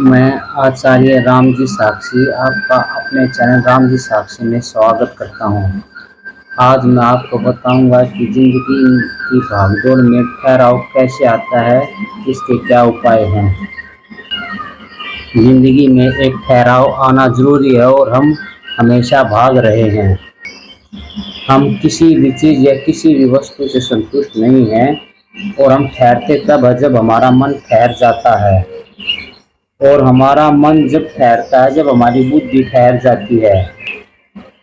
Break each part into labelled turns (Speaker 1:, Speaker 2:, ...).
Speaker 1: मैं आचार्य रामजी साक्षी आपका अपने चैनल रामजी साक्षी में स्वागत करता हूँ। आज मैं आपको बताऊंगा कि ज़िंदगी की भागदौड़ में ठहराव कैसे आता है, इसके क्या उपाय हैं। ज़िंदगी में एक ठहराव आना ज़रूरी है और हम हमेशा भाग रहे हैं। हम किसी भी चीज़ या किसी भी वस्तु से संतुष्ट नहीं हैं और हम ठहरते तब है जब हमारा मन ठहर जाता है। और हमारा मन जब ठहरता है जब हमारी बुद्धि ठहर जाती है,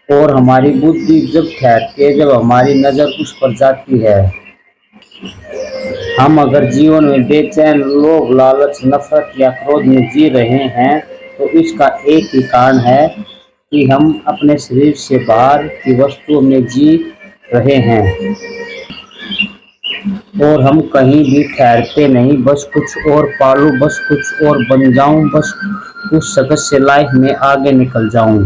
Speaker 1: और हमारी बुद्धि जब ठहरती है जब हमारी नज़र उस पर जाती है। हम अगर जीवन में बेचैन, लोभ, लालच, नफरत या क्रोध में जी रहे हैं तो इसका एक ही कारण है कि हम अपने शरीर से बाहर की वस्तुओं में जी रहे हैं और हम कहीं भी ठहरते नहीं। बस कुछ और पालूं, बस कुछ और बन जाऊं, बस उस शख्स से लाइफ में आगे निकल जाऊं,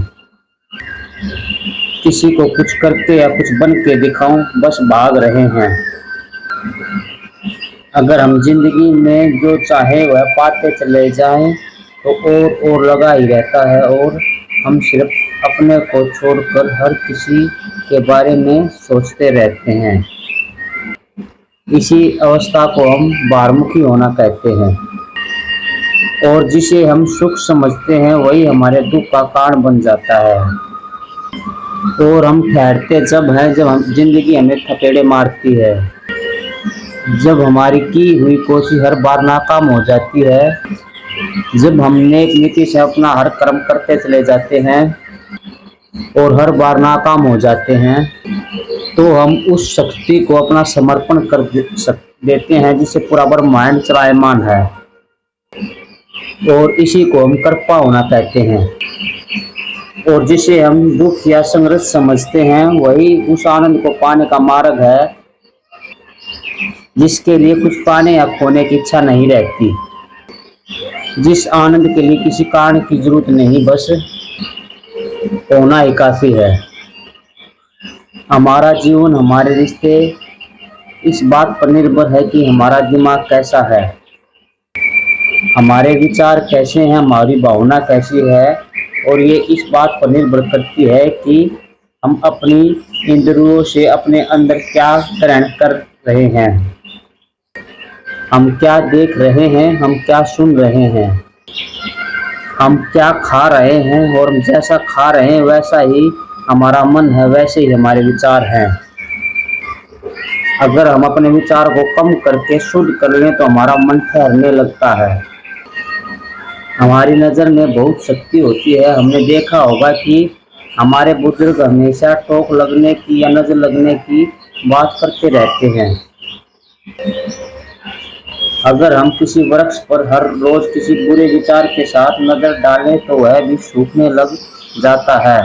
Speaker 1: किसी को कुछ करके या कुछ बन के दिखाऊं, बस भाग रहे हैं। अगर हम जिंदगी में जो चाहे वह पाते चले जाएं तो और लगा ही रहता है और हम सिर्फ अपने को छोड़कर हर किसी के बारे में सोचते रहते हैं। इसी अवस्था को हम बाहरमुखी होना कहते हैं और जिसे हम सुख समझते हैं वही हमारे दुख का कारण बन जाता है। और हम ठहरते जब हैं जब हम जिंदगी हमें थपेड़े मारती है, जब हमारी की हुई कोशिश हर बार नाकाम हो जाती है, जब हम नेक नीति से अपना हर कर्म करते चले जाते हैं और हर बार नाकाम हो जाते हैं, तो हम उस शक्ति को अपना समर्पण कर देते हैं जिसे पूरा ब्रह्मांड चलायमान है, और इसी को हम कृपा होना कहते हैं। और जिसे हम दुख या संघर्ष समझते हैं वही उस आनंद को पाने का मार्ग है जिसके लिए कुछ पाने या खोने की इच्छा नहीं रहती, जिस आनंद के लिए किसी कारण की जरूरत नहीं, बस होना ही काफी है। हमारा जीवन, हमारे रिश्ते इस बात पर निर्भर है कि हमारा दिमाग कैसा है, हमारे विचार कैसे हैं, हमारी भावना कैसी है, और ये इस बात पर निर्भर करती है कि हम अपनी इंद्रियों से अपने अंदर क्या ग्रहण कर रहे हैं, हम क्या देख रहे हैं, हम क्या सुन रहे हैं, हम क्या खा रहे हैं, और हम जैसा खा रहे हैं वैसा ही हमारा मन है, वैसे ही हमारे विचार हैं। अगर हम अपने विचार को कम करके शुद्ध कर लें तो हमारा मन ठहरने लगता है। हमारी नज़र में बहुत शक्ति होती है। हमने देखा होगा कि हमारे बुजुर्ग हमेशा टोक लगने की या नजर लगने की बात करते रहते हैं। अगर हम किसी वृक्ष पर हर रोज किसी बुरे विचार के साथ नजर डालें तो वह भी सूखने लग जाता है।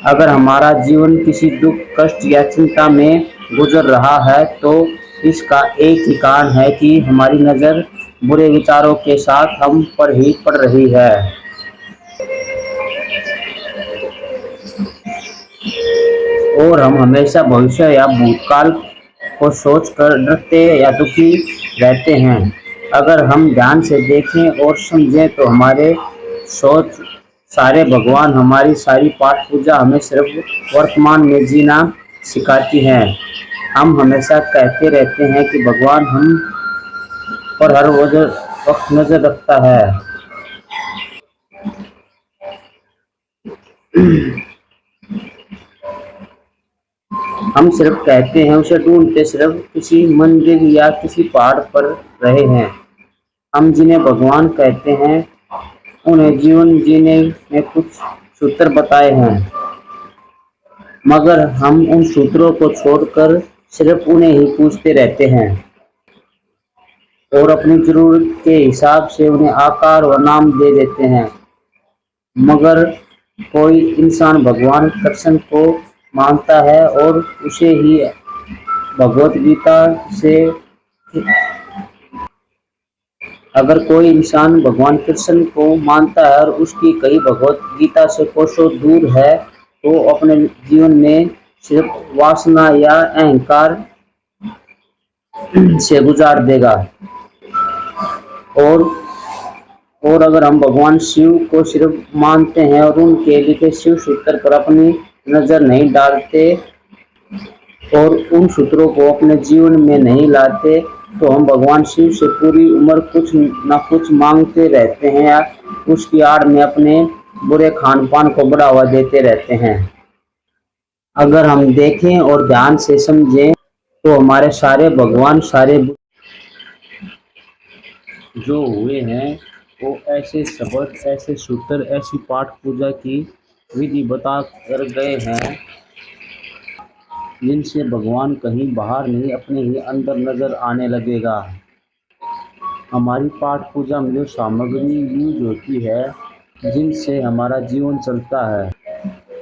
Speaker 1: अगर हमारा जीवन किसी दुख, कष्ट या चिंता में गुजर रहा है तो इसका एक ही कारण है कि हमारी नज़र बुरे विचारों के साथ हम पर ही पड़ रही है। और हम हमेशा भविष्य या भूतकाल को सोचकर डरते या दुखी रहते हैं। अगर हम ध्यान से देखें और समझें तो हमारे सोच सारे भगवान, हमारी सारी पाठ पूजा हमें सिर्फ वर्तमान में जीना सिखाती है। हम हमेशा कहते रहते हैं कि भगवान हम पर हर वक्त नजर रखता है। हम सिर्फ कहते हैं, उसे ढूंढते सिर्फ किसी मंदिर या किसी पहाड़ पर रहे हैं। हम जिन्हें भगवान कहते हैं उन्हें जीवन जीने में कुछ सूत्र बताए हैं, मगर हम उन सूत्रों को छोड़कर सिर्फ उन्हें ही पूछते रहते हैं और अपनी जरूरत के हिसाब से उन्हें आकार व नाम दे देते हैं। मगर कोई इंसान भगवान कृष्ण को मानता है और उसे ही भगवत गीता से अगर कोई इंसान भगवान कृष्ण को मानता है और उसकी कई भगवत गीता से कोसों दूर है तो अपने जीवन में सिर्फ वासना या अहंकार से गुजार देगा और और अगर हम भगवान शिव को सिर्फ मानते हैं और उनके लिखे शिव सूत्र पर अपनी नजर नहीं डालते और उन सूत्रों को अपने जीवन में नहीं लाते, तो हम भगवान शिव से पूरी उम्र कुछ न कुछ मांगते रहते हैं या उसकी आड़ में अपने बुरे खान पान को बढ़ावा देते रहते हैं। अगर हम देखें और ध्यान से समझें तो हमारे सारे भगवान, सारे जो हुए हैं वो ऐसे शब्द, ऐसे सूत्र, ऐसी पाठ पूजा की विधि बता कर गए हैं जिनसे भगवान कहीं बाहर नहीं अपने ही अंदर नजर आने लगेगा। हमारी पाठ पूजा में जो सामग्री यूज होती है, जिनसे हमारा जीवन चलता है,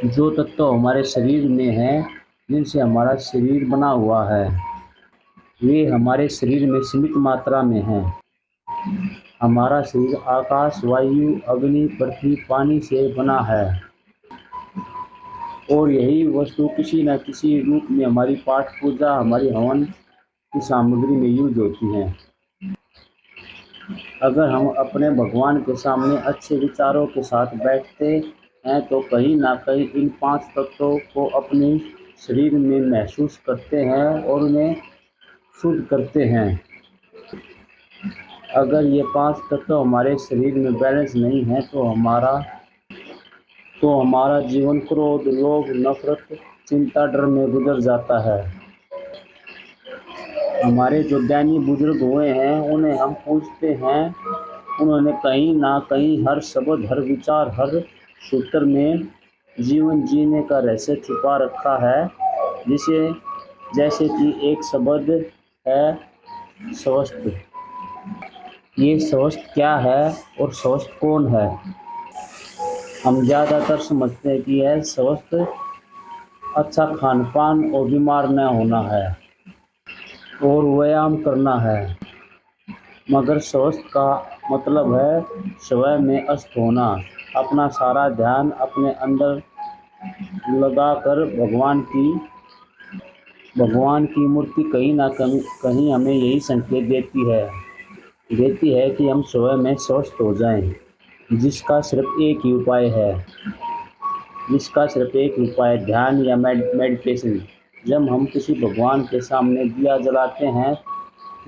Speaker 1: जो तत्व हमारे शरीर में है, जिनसे हमारा शरीर बना हुआ है, वे हमारे शरीर में सीमित मात्रा में हैं। हमारा शरीर आकाश, वायु, अग्नि, पृथ्वी, पानी से बना है और यही वस्तु किसी न किसी रूप में हमारी पाठ पूजा, हमारी हवन की सामग्री में यूज होती हैं। अगर हम अपने भगवान के सामने अच्छे विचारों के साथ बैठते हैं तो कहीं ना कहीं इन 5 तत्वों को अपने शरीर में महसूस करते हैं और उन्हें शुद्ध करते हैं। अगर ये 5 तत्व हमारे शरीर में बैलेंस नहीं है तो हमारा जीवन क्रोध, लोभ, नफरत, चिंता, डर में गुजर जाता है। हमारे जो ज्ञानी बुजुर्ग हुए हैं उन्हें हम पूछते हैं, उन्होंने कहीं ना कहीं हर शब्द, हर विचार, हर सूत्र में जीवन जीने का रहस्य छुपा रखा है। जिसे जैसे कि एक शब्द है स्वस्थ। ये स्वस्थ क्या है और स्वस्थ कौन है? हम ज़्यादातर समझते हैं कि यह स्वस्थ अच्छा खान पान और बीमार न होना है और व्यायाम करना है, मगर स्वस्थ का मतलब है स्वयं में अस्त होना, अपना सारा ध्यान अपने अंदर लगाकर भगवान की मूर्ति कहीं ना कहीं हमें यही संकेत देती है कि हम स्वयं में स्वस्थ हो जाएं, जिसका सिर्फ एक ही उपाय है, ध्यान या मेडिटेशन। जब हम किसी भगवान के सामने दिया जलाते हैं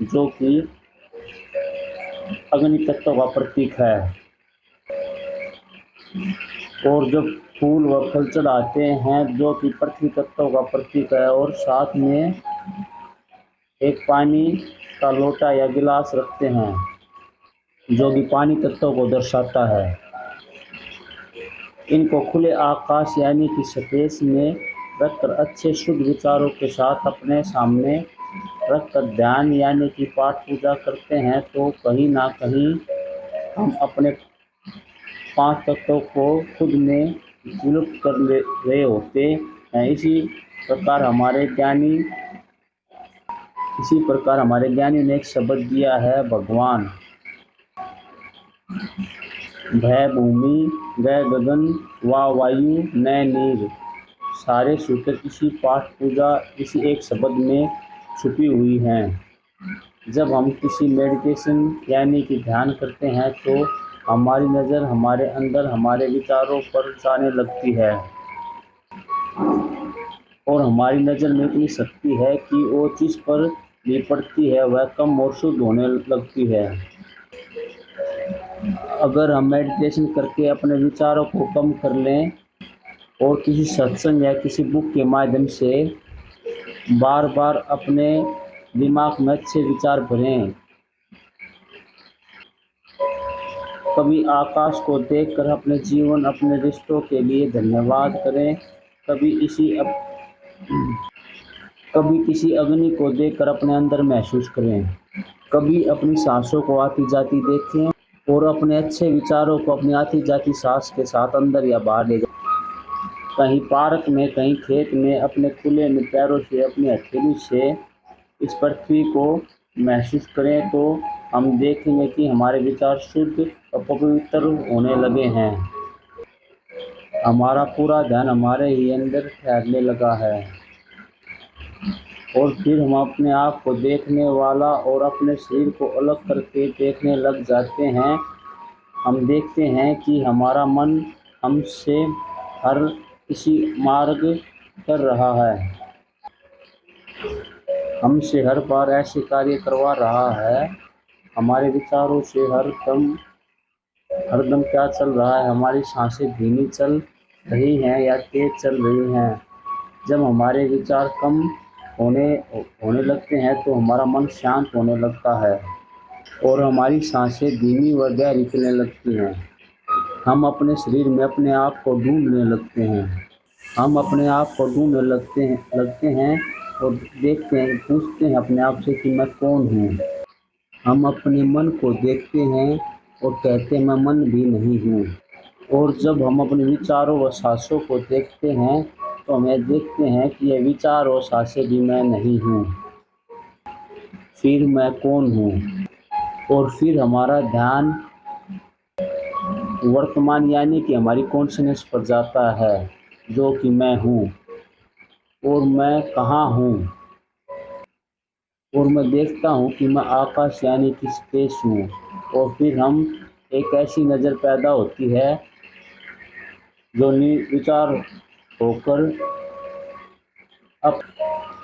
Speaker 1: जो कि अग्नि तत्व का प्रतीक है, और जब फूल व फल चढ़ाते हैं जो कि पृथ्वी तत्व का प्रतीक है, और साथ में एक पानी का लोटा या गिलास रखते हैं जो कि पानी तत्व को दर्शाता है, इनको खुले आकाश यानी कि स्पेस में रखकर अच्छे शुद्ध विचारों के साथ अपने सामने रखकर ध्यान यानी कि पाठ पूजा करते हैं, तो कहीं ना कहीं हम अपने 5 तत्वों को खुद में विलुप्त कर रहे होते हैं। इसी प्रकार हमारे ज्ञानी ने एक शब्द दिया है भगवान। भय भूमि, गय गगन, वा वायु, न नीर। सारे सूत्र इसी पाठ पूजा, इसी एक शब्द में छुपी हुई हैं। जब हम किसी मेडिटेशन यानी कि ध्यान करते हैं तो हमारी नज़र हमारे अंदर, हमारे विचारों पर जाने लगती है और हमारी नज़र में इतनी शक्ति है कि वो चीज़ पर भी पड़ती है वह कम और शुद्ध होने लगती है। अगर हम मेडिटेशन करके अपने विचारों को कम कर लें और किसी सत्संग या किसी बुक के माध्यम से बार बार अपने दिमाग में अच्छे विचार भरें, कभी आकाश को देखकर अपने जीवन, अपने रिश्तों के लिए धन्यवाद करें, कभी किसी अग्नि को देखकर अपने अंदर महसूस करें, कभी अपनी सांसों को आती जाती देखें और अपने अच्छे विचारों को अपनी आती जाती सांस के साथ अंदर या बाहर ले जाएं। कहीं पार्क में, कहीं खेत में, अपने खुले में पैरों से, अपनी हथेली से इस पृथ्वी को महसूस करें तो हम देखेंगे कि हमारे विचार शुद्ध और पवित्र होने लगे हैं। हमारा पूरा ध्यान हमारे ही अंदर ठहरने लगा है और फिर हम अपने आप को देखने वाला और अपने शरीर को अलग करके देखने लग जाते हैं हम देखते हैं कि हमारा मन हमसे हर किसी मार्ग कर रहा है, हमसे हर बार ऐसे कार्य करवा रहा है। हमारे विचारों से हरदम क्या चल रहा है, हमारी सांसें धीमी चल रही हैं या तेज चल रही हैं। जब हमारे विचार कम होने होने लगते हैं तो हमारा मन शांत होने लगता है और हमारी सांसें धीमी व गहरी चलने लगती हैं। हम अपने शरीर में अपने आप को ढूंढने लगते हैं। हम अपने आप को ढूंढने लगते हैं और देखते हैं, पूछते हैं अपने आप से कि मैं कौन हूँ। हम अपने मन को देखते हैं और कहते हैं मैं मन भी नहीं हूँ। और जब हम अपने विचारों व सांसों को देखते हैं तो हमें देखते हैं कि ये विचार और सांसें भी मैं नहीं हूँ। फिर मैं कौन हूँ? और फिर हमारा ध्यान वर्तमान यानी कि हमारी कॉन्शसनेस पर जाता है, जो कि मैं हूँ और मैं कहाँ हूँ। और मैं देखता हूँ कि मैं आकाश यानी कि स्पेस हूँ। और फिर हम एक ऐसी नज़र पैदा होती है जो निर्विचार होकर अप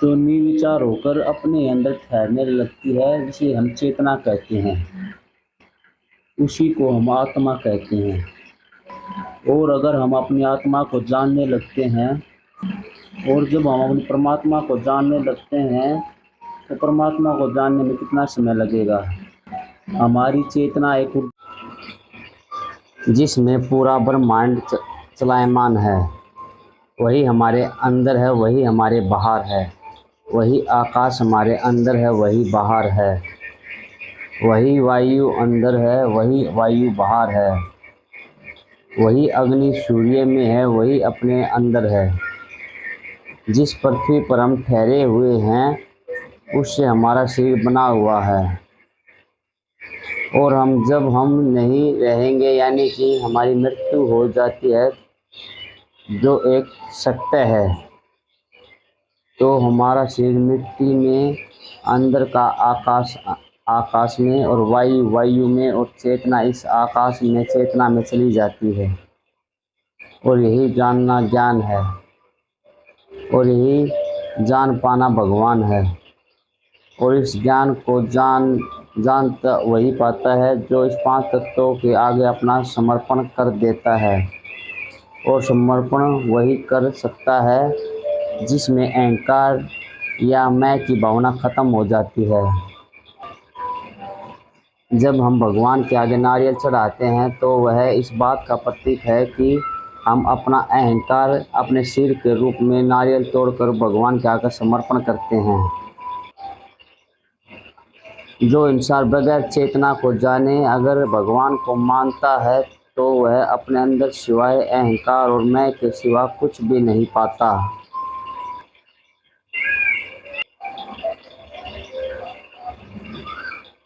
Speaker 1: जो निर्विचार होकर अपने अंदर ठहरने लगती है, जिसे हम चेतना कहते हैं। उसी को हम आत्मा कहते हैं। और अगर हम अपनी आत्मा को जानने लगते हैं और जब हम अपनी परमात्मा को जानने लगते हैं तो परमात्मा को जानने में कितना समय लगेगा। हमारी चेतना एक जिसमें पूरा ब्रह्मांड चलायमान है, वही हमारे अंदर है, वही हमारे बाहर है। वही आकाश हमारे अंदर है, वही बाहर है। वही वायु अंदर है, वही वायु बाहर है। वही अग्नि सूर्य में है, वही अपने अंदर है। जिस पृथ्वी पर हम ठहरे हुए हैं उससे हमारा शरीर बना हुआ है। और जब हम नहीं रहेंगे यानी कि हमारी मृत्यु हो जाती है, जो एक सत्य है, तो हमारा शरीर मिट्टी में, अंदर का आकाश में और वायु में और चेतना इस आकाश में चेतना में चली जाती है। और यही जानना ज्ञान है और यही जान पाना भगवान है। और इस ज्ञान को जानता वही पाता है जो इस 5 तत्वों के आगे अपना समर्पण कर देता है। और समर्पण वही कर सकता है जिसमें अहंकार या मैं की भावना खत्म हो जाती है। जब हम भगवान के आगे नारियल चढ़ाते हैं तो वह इस बात का प्रतीक है कि हम अपना अहंकार अपने सिर के रूप में नारियल तोड़कर भगवान के आगे समर्पण करते हैं। जो इंसान बगैर चेतना को जाने अगर भगवान को मानता है तो वह अपने अंदर सिवाय अहंकार और मैं के सिवा कुछ भी नहीं पाता।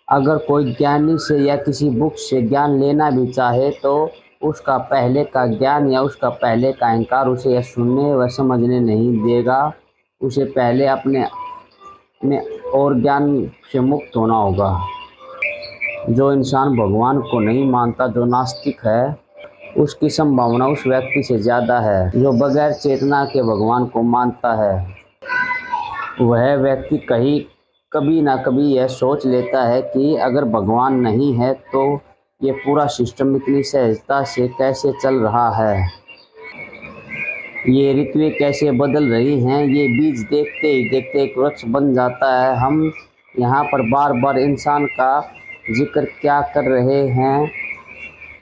Speaker 1: अगर कोई ज्ञानी से या किसी बुक से ज्ञान लेना भी चाहे तो उसका पहले का ज्ञान या उसका पहले का अहंकार उसे यह सुनने व समझने नहीं देगा। उसे पहले अपने में और ज्ञान से मुक्त होना होगा। जो इंसान भगवान को नहीं मानता, जो नास्तिक है, उसकी संभावना उस व्यक्ति से ज़्यादा है जो बगैर चेतना के भगवान को मानता है। वह व्यक्ति कभी ना कभी यह सोच लेता है कि अगर भगवान नहीं है तो ये पूरा सिस्टम इतनी सहजता से कैसे चल रहा है, ये ऋतुएं कैसे बदल रही हैं, ये बीज देखते ही देखते एक वृक्ष बन जाता है। हम यहाँ पर बार बार इंसान का जिक्र क्या कर रहे हैं?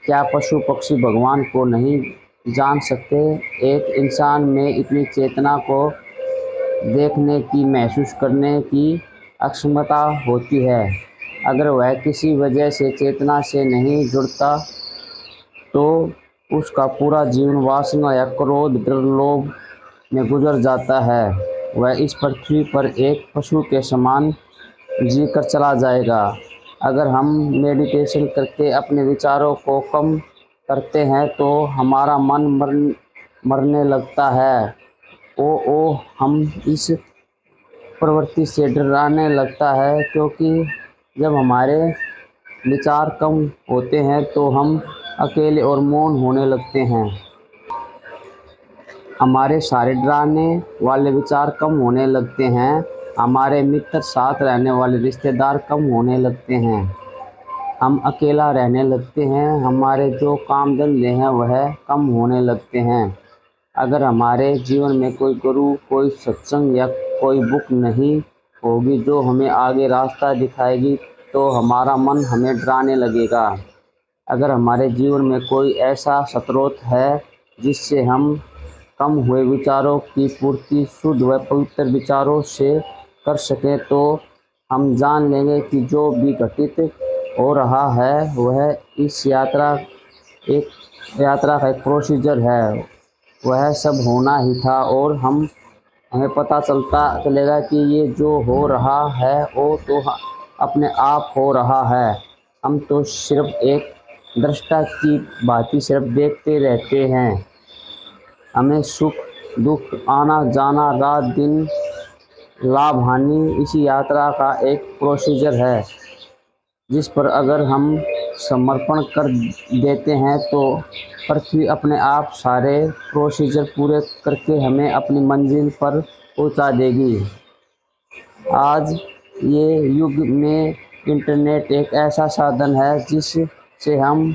Speaker 1: क्या पशु पक्षी भगवान को नहीं जान सकते? एक इंसान में इतनी चेतना को देखने की, महसूस करने की अक्षमता होती है। अगर वह किसी वजह से चेतना से नहीं जुड़ता तो उसका पूरा जीवन वासना या क्रोध, डर, लोभ में गुजर जाता है। वह इस पृथ्वी पर एक पशु के समान जीकर चला जाएगा। अगर हम मेडिटेशन करके अपने विचारों को कम करते हैं तो हमारा मन मरने लगता है। हम इस प्रवृत्ति से डराने लगता है, क्योंकि जब हमारे विचार कम होते हैं तो हम अकेले और मौन होने लगते हैं। हमारे सारे डराने वाले विचार कम होने लगते हैं। हमारे मित्र, साथ रहने वाले रिश्तेदार कम होने लगते हैं। हम अकेला रहने लगते हैं। हमारे जो काम धंधे हैं वह कम होने लगते हैं। अगर हमारे जीवन में कोई गुरु, कोई सत्संग या कोई बुक नहीं होगी जो हमें आगे रास्ता दिखाएगी, तो हमारा मन हमें डराने लगेगा। अगर हमारे जीवन में कोई ऐसा स्रोत है जिससे हम कम हुए विचारों की पूर्ति शुद्ध व पवित्र विचारों से कर सकें, तो हम जान लेंगे कि जो भी घटित हो रहा है वह इस यात्रा का एक प्रोसीजर है। वह सब होना ही था और हमें पता चलेगा कि ये जो हो रहा है वो तो अपने आप हो रहा है। हम तो सिर्फ एक दृष्टा की भांति सिर्फ देखते रहते हैं। हमें सुख दुख, आना जाना, रात दिन, लाभ हानि इसी यात्रा का एक प्रोसीजर है, जिस पर अगर हम समर्पण कर देते हैं तो पृथ्वी अपने आप सारे प्रोसीजर पूरे करके हमें अपनी मंजिल पर पहुंचा देगी। आज ये युग में इंटरनेट एक ऐसा साधन है जिससे हम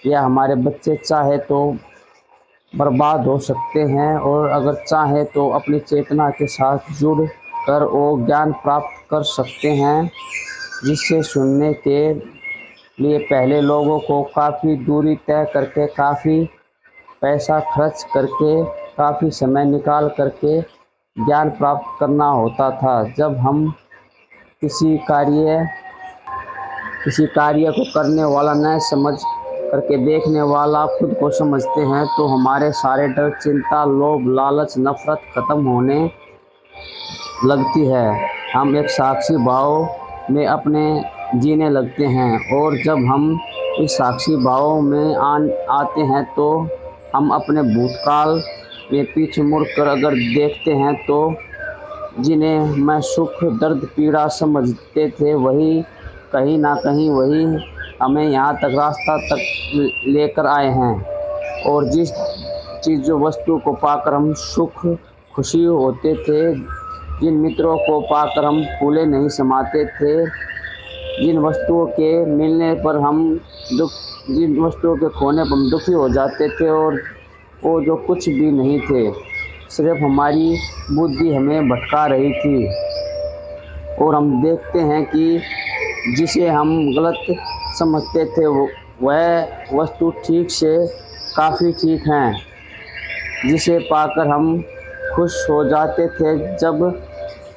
Speaker 1: या हमारे बच्चे चाहे तो बर्बाद हो सकते हैं, और अगर चाहे तो अपनी चेतना के साथ जुड़ कर वो ज्ञान प्राप्त कर सकते हैं, जिससे सुनने के लिए पहले लोगों को काफ़ी दूरी तय करके, काफ़ी पैसा खर्च करके, काफ़ी समय निकाल करके ज्ञान प्राप्त करना होता था। जब हम किसी कार्य को करने वाला न समझ करके देखने वाला खुद को समझते हैं, तो हमारे सारे डर, चिंता, लोभ, लालच, नफरत खत्म होने लगती है। हम एक साक्षी भाव में अपने जीने लगते हैं, और जब हम इस साक्षी भाव में आते हैं तो हम अपने भूतकाल में पीछे मुड़कर अगर देखते हैं तो जिन्हें मैं सुख, दर्द, पीड़ा समझते थे वही कहीं ना कहीं वही हमें यहाँ तक रास्ता तक लेकर आए हैं। और जिस चीज़ जो वस्तु को पाकर हम सुख खुशी होते थे, जिन मित्रों को पाकर हम फूले नहीं समाते थे, जिन वस्तुओं के मिलने पर हम जिन वस्तुओं के खोने पर हम दुखी हो जाते थे, और वो जो कुछ भी नहीं थे, सिर्फ हमारी बुद्धि हमें भटका रही थी। और हम देखते हैं कि जिसे हम गलत समझते थे वह वस्तु ठीक से काफ़ी ठीक हैं, जिसे पाकर हम खुश हो जाते थे। जब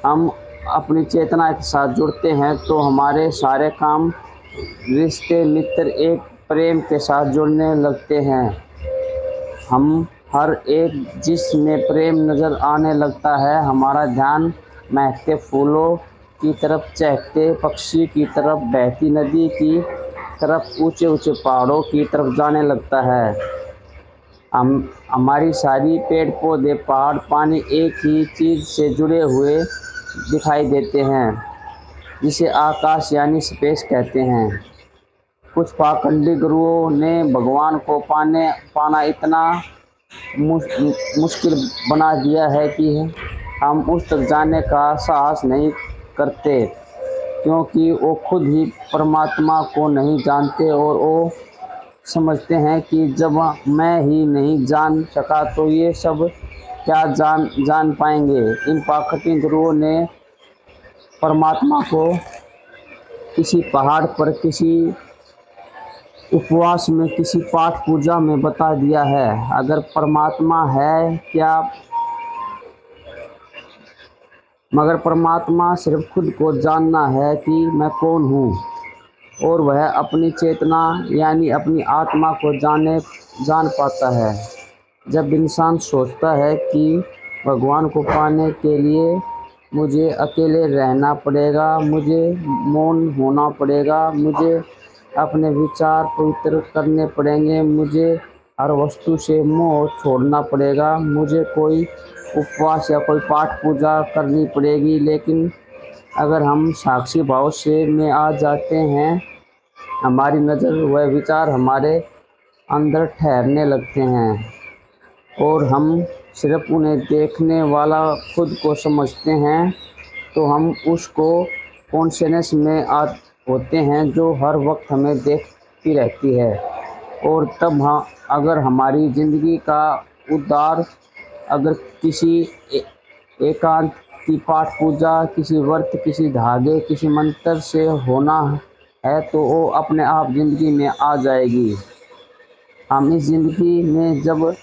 Speaker 1: हम अपनी चेतना के साथ जुड़ते हैं तो हमारे सारे काम, रिश्ते, मित्र एक प्रेम के साथ जुड़ने लगते हैं। हम हर एक जिसमें प्रेम नज़र आने लगता है, हमारा ध्यान महकते फूलों की तरफ, चहकते पक्षी की तरफ, बहती नदी की तरफ, ऊंचे ऊंचे पहाड़ों की तरफ जाने लगता है। हमारी सारी पेड़ पौधे, पहाड़, पानी एक ही चीज़ से जुड़े हुए दिखाई देते हैं, जिसे आकाश यानी स्पेस कहते हैं। कुछ पाखंडी गुरुओं ने भगवान को पाना इतना मुश्किल बना दिया है कि हम उस तक जाने का साहस नहीं करते, क्योंकि वो खुद ही परमात्मा को नहीं जानते, और वो समझते हैं कि जब मैं ही नहीं जान सका तो ये सब क्या जान पाएंगे। इन पाखंडी गुरुओं ने परमात्मा को किसी पहाड़ पर, किसी उपवास में, किसी पाठ पूजा में बता दिया है। अगर परमात्मा है क्या, मगर परमात्मा सिर्फ खुद को जानना है कि मैं कौन हूँ, और वह अपनी चेतना यानी अपनी आत्मा को जान पाता है। जब इंसान सोचता है कि भगवान को पाने के लिए मुझे अकेले रहना पड़ेगा, मुझे मौन होना पड़ेगा, मुझे अपने विचार पवित्र करने पड़ेंगे, मुझे हर वस्तु से मोह छोड़ना पड़ेगा, मुझे कोई उपवास या कोई पाठ पूजा करनी पड़ेगी। लेकिन अगर हम साक्षी भाव से में आ जाते हैं, हमारी नज़र व विचार हमारे अंदर ठहरने लगते हैं और हम सिर्फ उन्हें देखने वाला खुद को समझते हैं, तो हम उसको कॉन्शियसनेस में होते हैं जो हर वक्त हमें देखती रहती है। और तब हाँ, अगर हमारी ज़िंदगी का उद्धार अगर किसी एकांत की पाठ पूजा, किसी व्रत, किसी धागे, किसी मंत्र से होना है, तो वो अपने आप ज़िंदगी में आ जाएगी। हम इस ज़िंदगी में जब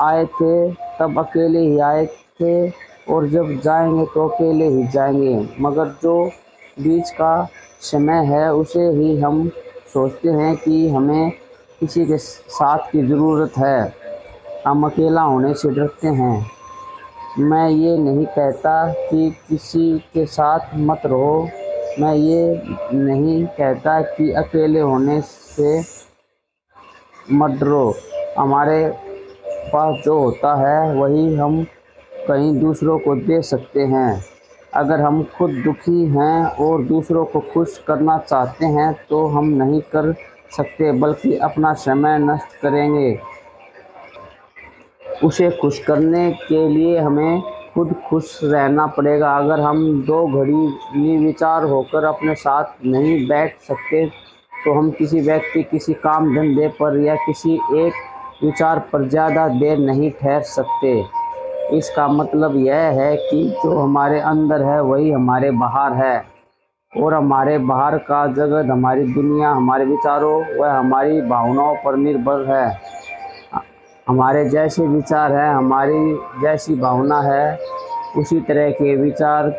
Speaker 1: आए थे तब अकेले ही आए थे और जब जाएंगे तो अकेले ही जाएंगे, मगर जो बीच का समय है उसे ही हम सोचते हैं कि हमें किसी के साथ की ज़रूरत है। हम अकेला होने से डरते हैं। मैं ये नहीं कहता कि किसी के साथ मत रहो, मैं ये नहीं कहता कि अकेले होने से मत डरो। हमारे पास जो होता है वही हम कहीं दूसरों को दे सकते हैं। अगर हम खुद दुखी हैं और दूसरों को खुश करना चाहते हैं तो हम नहीं कर सकते, बल्कि अपना समय नष्ट करेंगे। उसे खुश करने के लिए हमें खुद खुश रहना पड़ेगा। अगर हम दो घड़ी निर्विचार होकर अपने साथ नहीं बैठ सकते तो हम किसी व्यक्ति, किसी काम धंधे पर या किसी एक विचार पर ज़्यादा देर नहीं ठहर सकते। इसका मतलब यह है कि जो हमारे अंदर है वही हमारे बाहर है, और हमारे बाहर का जगत, हमारी दुनिया, हमारे विचारों व हमारी भावनाओं पर निर्भर है। हमारे जैसे विचार है, हमारी जैसी भावना है, उसी तरह के विचार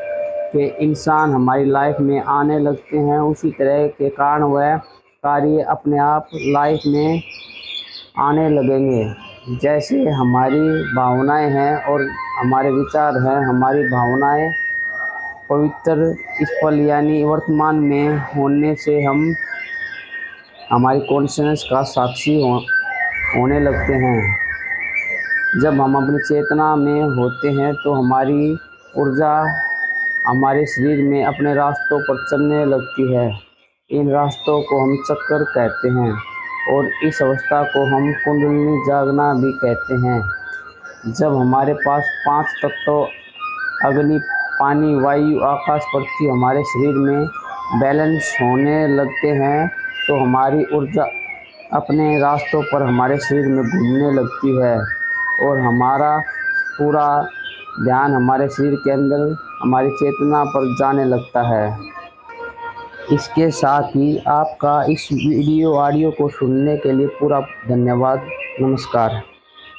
Speaker 1: के इंसान हमारी लाइफ में आने लगते हैं। उसी तरह के कारण वह कार्य अपने आप लाइफ में आने लगेंगे। जैसे हमारी भावनाएं हैं और हमारे विचार हैं, हमारी भावनाएं पवित्र इस पल यानी वर्तमान में होने से हम हमारी कॉन्शियसनेस का साक्षी होने लगते हैं। जब हम अपनी चेतना में होते हैं तो हमारी ऊर्जा हमारे शरीर में अपने रास्तों पर चलने लगती है। इन रास्तों को हम चक्कर कहते हैं और इस अवस्था को हम कुंडलिनी जागना भी कहते हैं। जब हमारे पास 5 तत्व अग्नि, पानी, वायु, आकाश, पृथ्वी हमारे शरीर में बैलेंस होने लगते हैं तो हमारी ऊर्जा अपने रास्तों पर हमारे शरीर में घूमने लगती है और हमारा पूरा ध्यान हमारे शरीर के अंदर हमारी चेतना पर जाने लगता है। इसके साथ ही आपका इस वीडियो ऑडियो को सुनने के लिए पूरा धन्यवाद। नमस्कार।